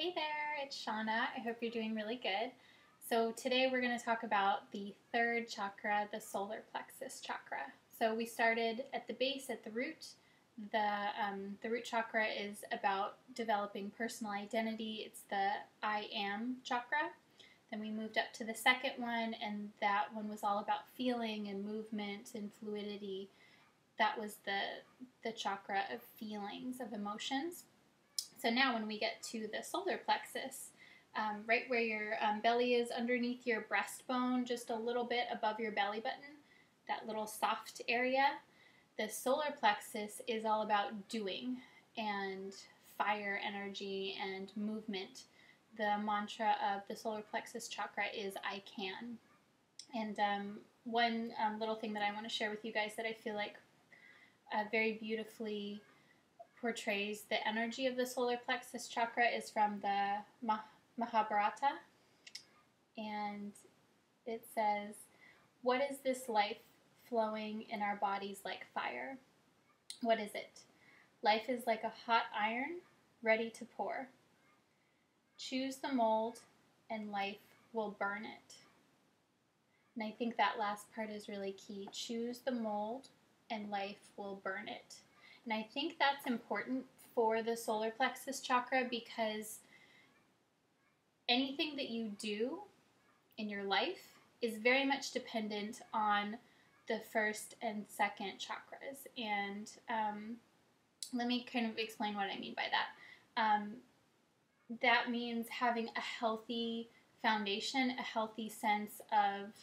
Hey there, it's Shauna. I hope you're doing really good. So today we're going to talk about the third chakra, the Solar Plexus Chakra. So we started at the base, at the root. The root chakra is about developing personal identity. It's the I am chakra. Then we moved up to the second one, and that one was all about feeling and movement and fluidity. That was the chakra of feelings, of emotions. So now when we get to the solar plexus, right where your belly is underneath your breastbone, just a little bit above your belly button, that little soft area, the solar plexus is all about doing and fire energy and movement. The mantra of the solar plexus chakra is I can. And one little thing that I want to share with you guys that I feel like very beautifully portrays the energy of the solar plexus chakra is from the Mahabharata, and it says, "What is this life flowing in our bodies like fire? What is it? Life is like a hot iron ready to pour. Choose the mold and life will burn it." And I think that last part is really key. Choose the mold and life will burn it. And I think that's important for the solar plexus chakra because anything that you do in your life is very much dependent on the first and second chakras. And let me kind of explain what I mean by that. That means having a healthy foundation, a healthy sense of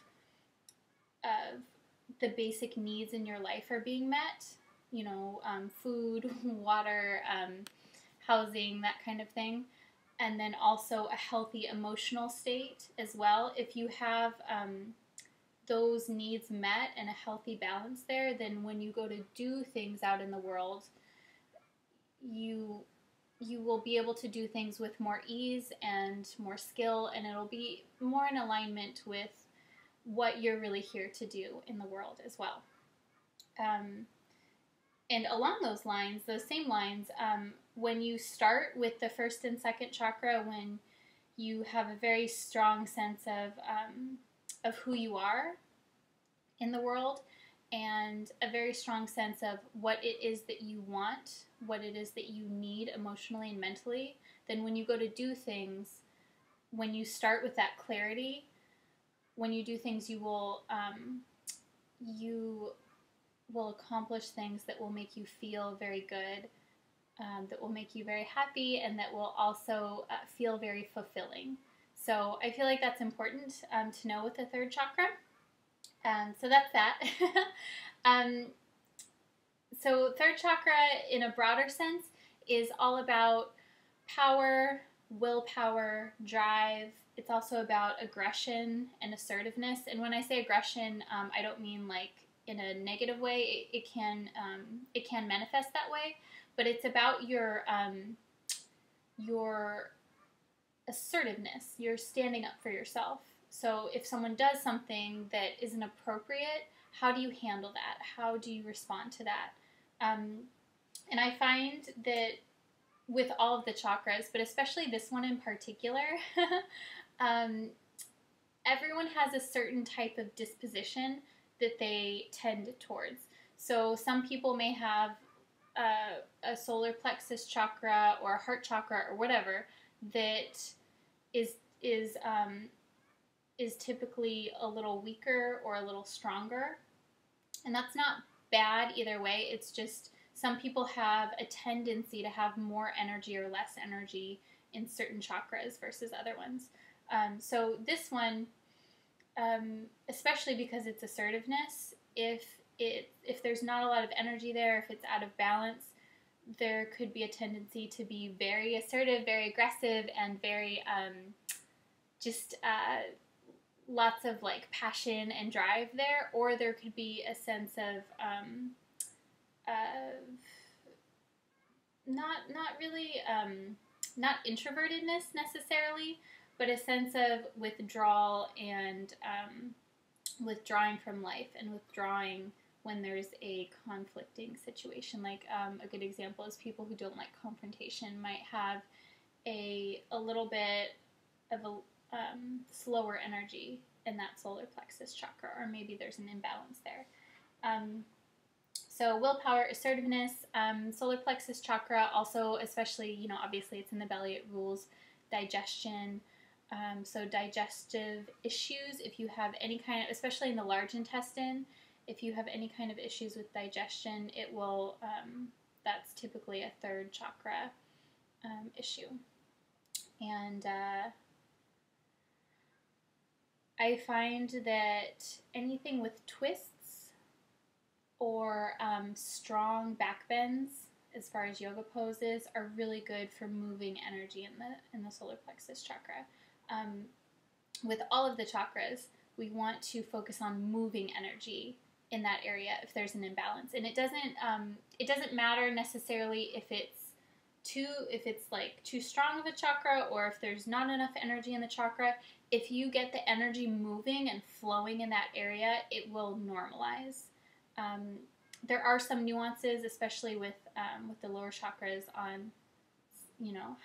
the basic needs in your life are being met. You know, food, water, housing, that kind of thing. And then also a healthy emotional state as well. If you have those needs met and a healthy balance there, then when you go to do things out in the world, you will be able to do things with more ease and more skill, and it'll be more in alignment with what you're really here to do in the world as well. And along those lines, those same lines, when you start with the first and second chakra, when you have a very strong sense of who you are in the world and a very strong sense of what it is that you want, what it is that you need emotionally and mentally, then when you go to do things, when you start with that clarity, when you do things, you will accomplish things that will make you feel very good, that will make you very happy, and that will also feel very fulfilling. So I feel like that's important to know with the third chakra. So that's that. So third chakra, in a broader sense, is all about power, willpower, drive. It's also about aggression and assertiveness. And when I say aggression, I don't mean like in a negative way. It can manifest that way, but it's about your assertiveness. You're standing up for yourself. So if someone does something that isn't appropriate, how do you handle that? How do you respond to that? And I find that with all of the chakras, but especially this one in particular, everyone has a certain type of disposition that they tend towards. So some people may have a solar plexus chakra or a heart chakra or whatever that is typically a little weaker or a little stronger. And that's not bad either way. It's just some people have a tendency to have more energy or less energy in certain chakras versus other ones. So this one, especially because it's assertiveness, if there's not a lot of energy there, if it's out of balance, there could be a tendency to be very assertive, very aggressive, and very lots of like passion and drive there, or there could be a sense of not introvertedness necessarily, but a sense of withdrawal and withdrawing from life and withdrawing when there's a conflicting situation. Like a good example is people who don't like confrontation might have a little bit of a slower energy in that solar plexus chakra, or maybe there's an imbalance there. So willpower, assertiveness, solar plexus chakra also, especially, you know, obviously it's in the belly, it rules digestion. So digestive issues, if you have any kind of, especially in the large intestine, if you have any kind of issues with digestion, it will, that's typically a third chakra issue. And I find that anything with twists or strong back bends, as far as yoga poses, are really good for moving energy in the solar plexus chakra. With all of the chakras, we want to focus on moving energy in that area if there's an imbalance, and it doesn't matter necessarily if it's like too strong of a chakra or if there's not enough energy in the chakra. If you get the energy moving and flowing in that area, it will normalize. There are some nuances, especially with the lower chakras, on, you know,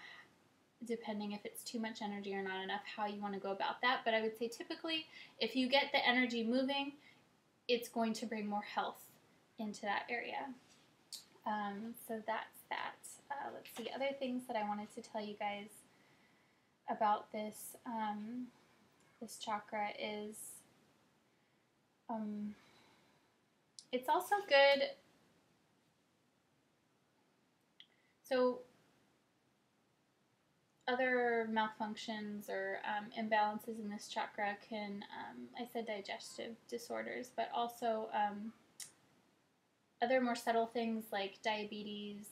depending if it's too much energy or not enough, how you want to go about that. But I would say typically, if you get the energy moving, it's going to bring more health into that area. So that's that. Let's see, other things that I wanted to tell you guys about this this chakra is, it's also good. So other malfunctions or imbalances in this chakra can, I said digestive disorders, but also other more subtle things like diabetes,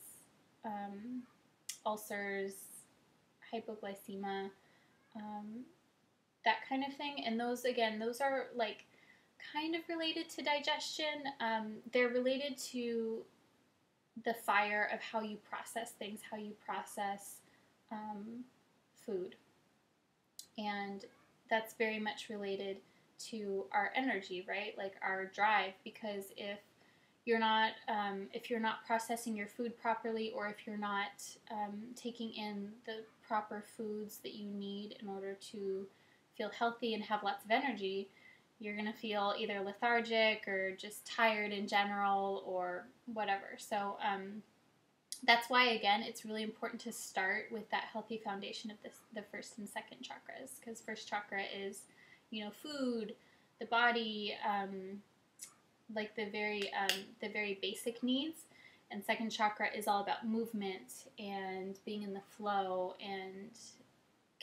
ulcers, hypoglycemia, that kind of thing. And those, again, those are like kind of related to digestion. They're related to the fire of how you process things, how you process food. And that's very much related to our energy, right? Like our drive, because if you're not processing your food properly, or if you're not taking in the proper foods that you need in order to feel healthy and have lots of energy, you're going to feel either lethargic or just tired in general or whatever. So that's why, again, it's really important to start with that healthy foundation of the first and second chakras, because first chakra is, you know, food, the body, like the very basic needs, and second chakra is all about movement and being in the flow and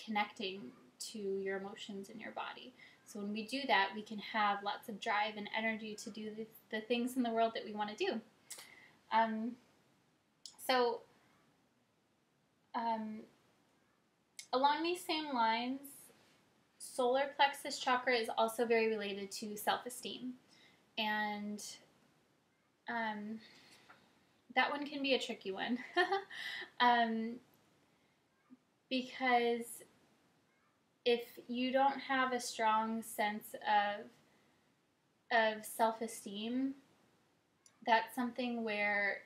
connecting to your emotions in your body. So when we do that, we can have lots of drive and energy to do the things in the world that we want to do. So along these same lines, solar plexus chakra is also very related to self-esteem. And that one can be a tricky one because if you don't have a strong sense of self-esteem, that's something where,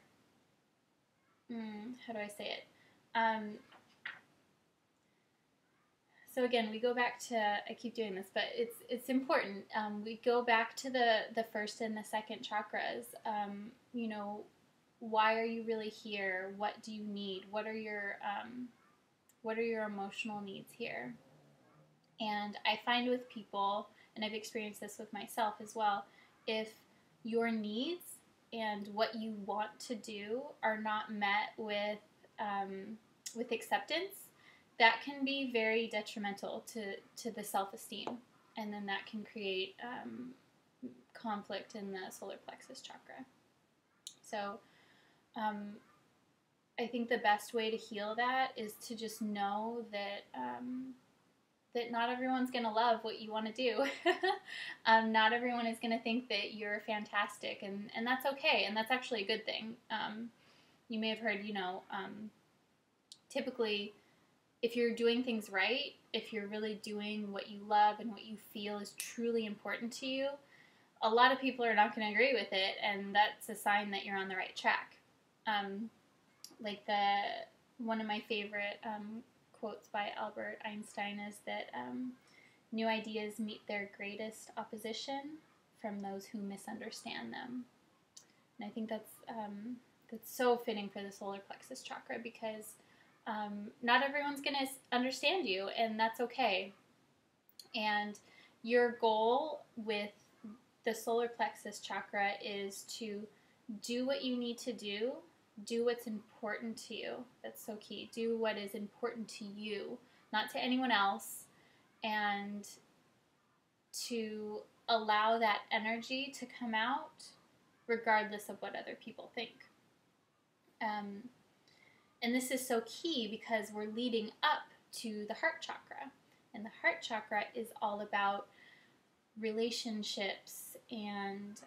how do I say it? So again, we go back to, I keep doing this, but it's important. We go back to the first and the second chakras. You know, why are you really here? What do you need? What are your emotional needs here? And I find with people, and I've experienced this with myself as well, if your needs and what you want to do are not met with acceptance, that can be very detrimental to the self-esteem, and then that can create conflict in the solar plexus chakra. So I think the best way to heal that is to just know that that not everyone's going to love what you want to do. Not everyone is going to think that you're fantastic, and that's okay, and that's actually a good thing. You may have heard, you know, typically, if you're doing things right, if you're really doing what you love and what you feel is truly important to you, a lot of people are not going to agree with it, and that's a sign that you're on the right track. Like one of my favorite quotes by Albert Einstein is that new ideas meet their greatest opposition from those who misunderstand them. And I think that's so fitting for the solar plexus chakra, because not everyone's going to understand you, and that's okay. And your goal with the solar plexus chakra is to do what you need to do what's important to you. That's so key. Do what is important to you, not to anyone else, and to allow that energy to come out regardless of what other people think. And this is so key because we're leading up to the heart chakra. And the heart chakra is all about relationships and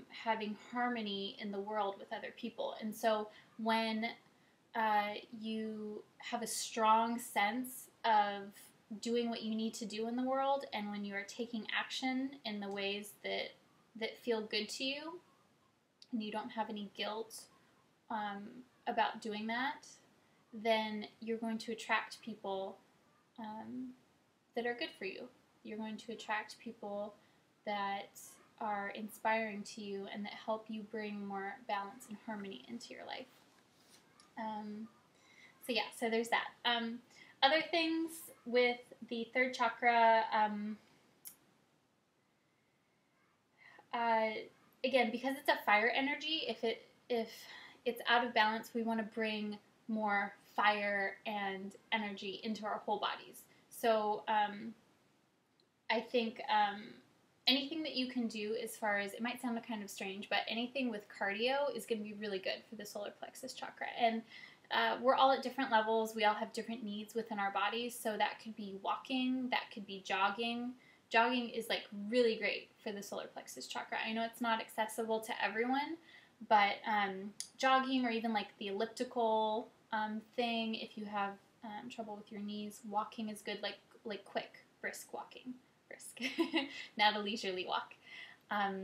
having harmony in the world with other people. And so when you have a strong sense of doing what you need to do in the world, and when you are taking action in the ways that feel good to you, and you don't have any guilt about doing that, then you're going to attract people that are good for you. You're going to attract people that are inspiring to you and that help you bring more balance and harmony into your life. So there's that. Other things with the third chakra, again, because it's a fire energy, if it's out of balance, we want to bring more fire and energy into our whole bodies. So I think anything that you can do, as far as, it might sound kind of strange, but anything with cardio is going to be really good for the solar plexus chakra. And we're all at different levels. We all have different needs within our bodies. So that could be walking, that could be jogging. Jogging is like really great for the solar plexus chakra. I know it's not accessible to everyone, but jogging, or even like the elliptical thing, if you have trouble with your knees, walking is good, like quick, brisk walking. Not a leisurely walk. Let's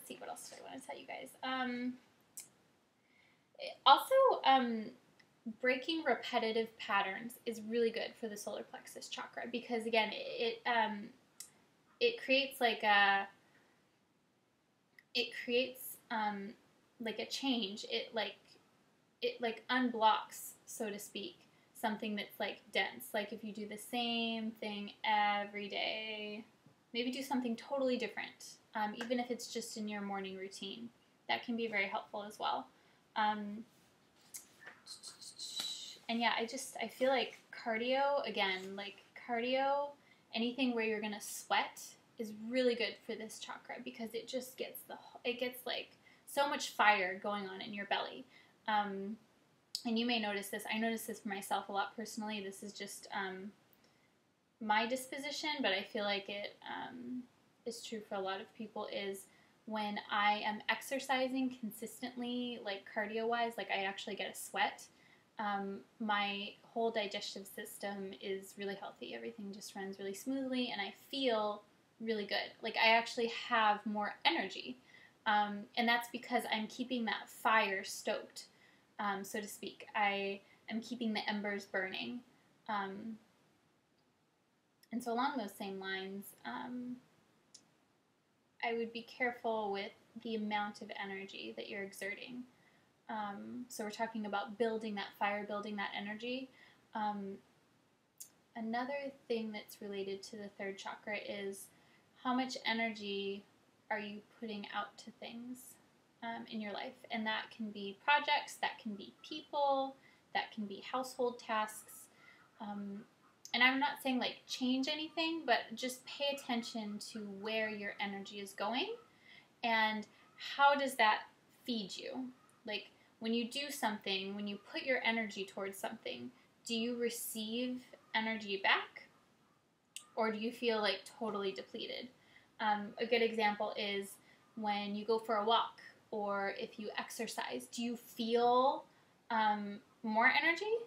see, what else do I want to tell you guys? Also, breaking repetitive patterns is really good for the solar plexus chakra, because again, it creates like a change. It unblocks, so to speak, something that's like dense. Like if you do the same thing every day, maybe do something totally different, even if it's just in your morning routine. That can be very helpful as well. And yeah, I feel like cardio, anything where you're gonna sweat is really good for this chakra, because it just gets like so much fire going on in your belly. And you may notice this. I notice this for myself a lot personally. This is just my disposition, but I feel like it is true for a lot of people, is when I am exercising consistently, like cardio-wise, like I actually get a sweat, my whole digestive system is really healthy. Everything just runs really smoothly, and I feel really good. Like I actually have more energy. And that's because I'm keeping that fire stoked, so to speak. I am keeping the embers burning. And so along those same lines, I would be careful with the amount of energy that you're exerting. So we're talking about building that fire, building that energy. Another thing that's related to the third chakra is how much energy are you putting out to things in your life. And that can be projects, that can be people, that can be household tasks. And I'm not saying like change anything, but just pay attention to where your energy is going and how does that feed you. Like when you do something, when you put your energy towards something, do you receive energy back, or do you feel like totally depleted? A good example is when you go for a walk, or if you exercise, do you feel more energy?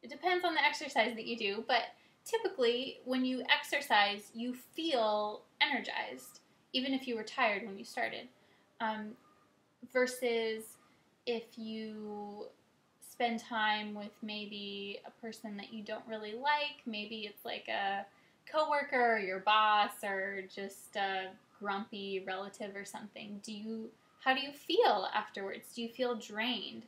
It depends on the exercise that you do, but typically when you exercise, you feel energized, even if you were tired when you started. Versus if you spend time with maybe a person that you don't really like. Maybe it's like a coworker or your boss or just a grumpy relative or something. How do you feel afterwards? Do you feel drained?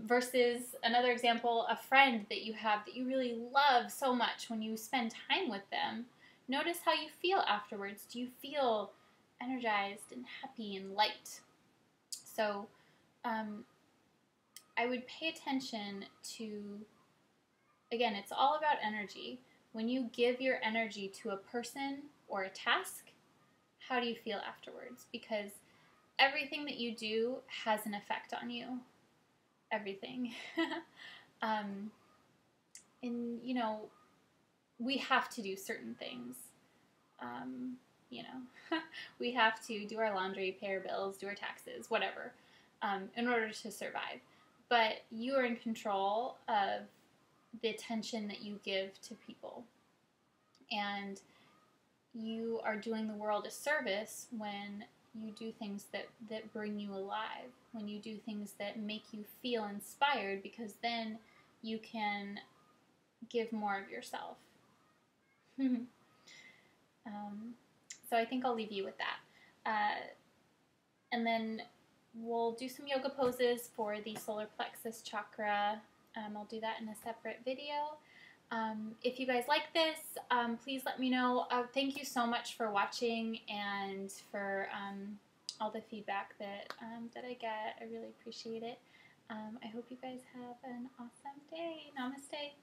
Versus another example, a friend that you have that you really love so much, when you spend time with them, notice how you feel afterwards. Do you feel energized and happy and light? So I would pay attention to, again, it's all about energy. When you give your energy to a person or a task, how do you feel afterwards? Because everything that you do has an effect on you. Everything. And, you know, we have to do certain things. You know, we have to do our laundry, pay our bills, do our taxes, whatever, in order to survive. But you are in control of the attention that you give to people. And you are doing the world a service when you do things that bring you alive, when you do things that make you feel inspired, because then you can give more of yourself. So I think I'll leave you with that. And then we'll do some yoga poses for the Solar Plexus Chakra. I'll do that in a separate video. If you guys like this, please let me know. Thank you so much for watching and for all the feedback that I get. I really appreciate it. I hope you guys have an awesome day. Namaste.